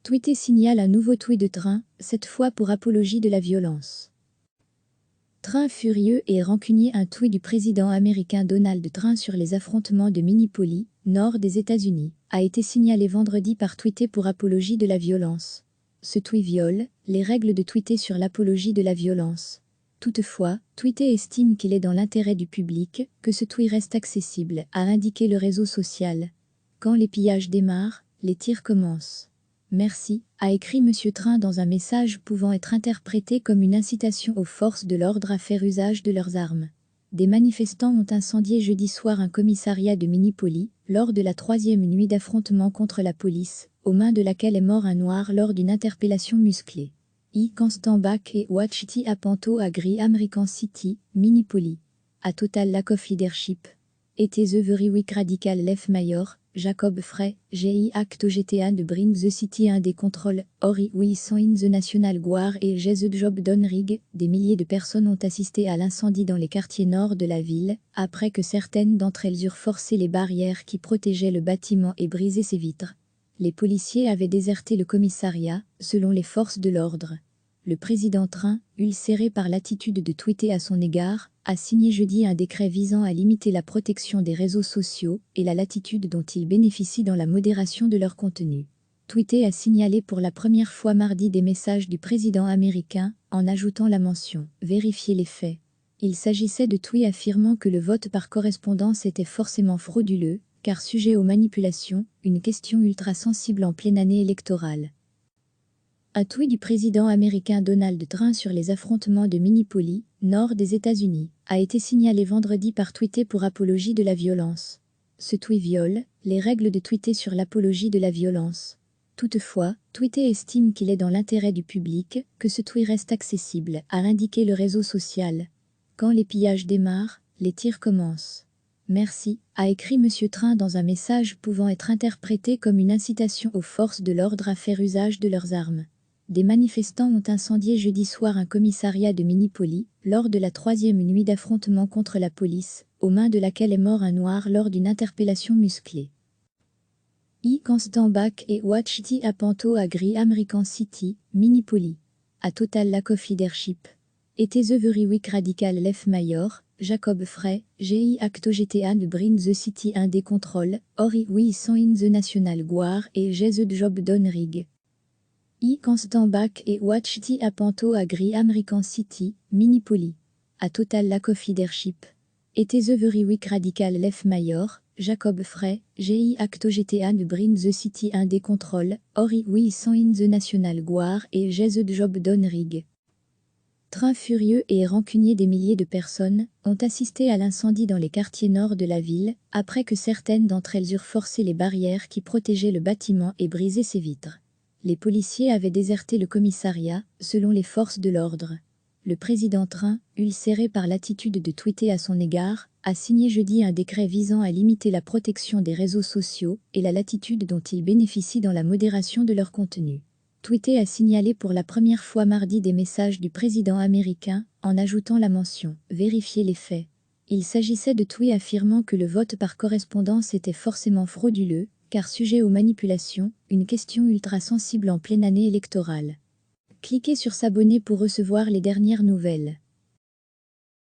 Twitter signale un nouveau tweet de Train, cette fois pour apologie de la violence. Train furieux et rancunier. Un tweet du président américain Donald Trump sur les affrontements de Minneapolis, nord des États-Unis, a été signalé vendredi par Twitter pour apologie de la violence. Ce tweet viole les règles de Twitter sur l'apologie de la violence. Toutefois, Twitter estime qu'il est dans l'intérêt du public que ce tweet reste accessible, a indiqué le réseau social. Quand les pillages démarrent, les tirs commencent. Merci, a écrit Monsieur Train dans un message pouvant être interprété comme une incitation aux forces de l'ordre à faire usage de leurs armes. Des manifestants ont incendié jeudi soir un commissariat de Minneapolis, lors de la 3e nuit d'affrontement contre la police, aux mains de laquelle est mort un noir lors d'une interpellation musclée. Constant Bach et Ouachiti Apanto Agri American City, Minneapolis. A total lack of leadership. It is a very weak radical left mayor, Jacob Frey, GI Act GTA de bring the city under control, or we sont in the national guard et j'ai the job done rig. Des milliers de personnes ont assisté à l'incendie dans les quartiers nord de la ville, après que certaines d'entre elles eurent forcé les barrières qui protégeaient le bâtiment et brisé ses vitres. Les policiers avaient déserté le commissariat, selon les forces de l'ordre. Le président Train, ulcéré par l'attitude de Twitter à son égard, a signé jeudi un décret visant à limiter la protection des réseaux sociaux et la latitude dont ils bénéficient dans la modération de leur contenu. Twitter a signalé pour la première fois mardi des messages du président américain, en ajoutant la mention « Vérifiez les faits ». Il s'agissait de tweets affirmant que le vote par correspondance était forcément frauduleux, car sujet aux manipulations, une question ultra sensible en pleine année électorale. Un tweet du président américain Donald Trump sur les affrontements de Minneapolis, nord des États-Unis, a été signalé vendredi par Twitter pour apologie de la violence. Ce tweet viole les règles de Twitter sur l'apologie de la violence. Toutefois, Twitter estime qu'il est dans l'intérêt du public que ce tweet reste accessible, a indiqué le réseau social. Quand les pillages démarrent, les tirs commencent. Merci, a écrit Monsieur Train dans un message pouvant être interprété comme une incitation aux forces de l'ordre à faire usage de leurs armes. Des manifestants ont incendié jeudi soir un commissariat de Minneapolis, lors de la 3e nuit d'affrontement contre la police, aux mains de laquelle est mort un noir lors d'une interpellation musclée. Constant Bach et Ouachiti Apanto Agri American City, Minneapolis. A total lack of leadership. It is a very weak radical left mayor, Jacob Frey, GI Act GTA de bring the city under control, or we sont in the national guard et j'ai the job done rig. Constant Bach et Ouachiti Apanto Agri American City, Minneapolis. A total lack of leadership. It is a very weak radical left mayor, Jacob Frey, GI Act GTA de bring the city under control, or we sont in the national guard et j'ai the job done rig. Train furieux et rancunier. Des milliers de personnes ont assisté à l'incendie dans les quartiers nord de la ville, après que certaines d'entre elles eurent forcé les barrières qui protégeaient le bâtiment et brisé ses vitres. Les policiers avaient déserté le commissariat, selon les forces de l'ordre. Le président Train, ulcéré par l'attitude de Twitter à son égard, a signé jeudi un décret visant à limiter la protection des réseaux sociaux et la latitude dont ils bénéficient dans la modération de leur contenu. Twitter a signalé pour la première fois mardi des messages du président américain, en ajoutant la mention « Vérifiez les faits ». Il s'agissait de tweets affirmant que le vote par correspondance était forcément frauduleux, car sujet aux manipulations, une question ultra sensible en pleine année électorale. Cliquez sur s'abonner pour recevoir les dernières nouvelles.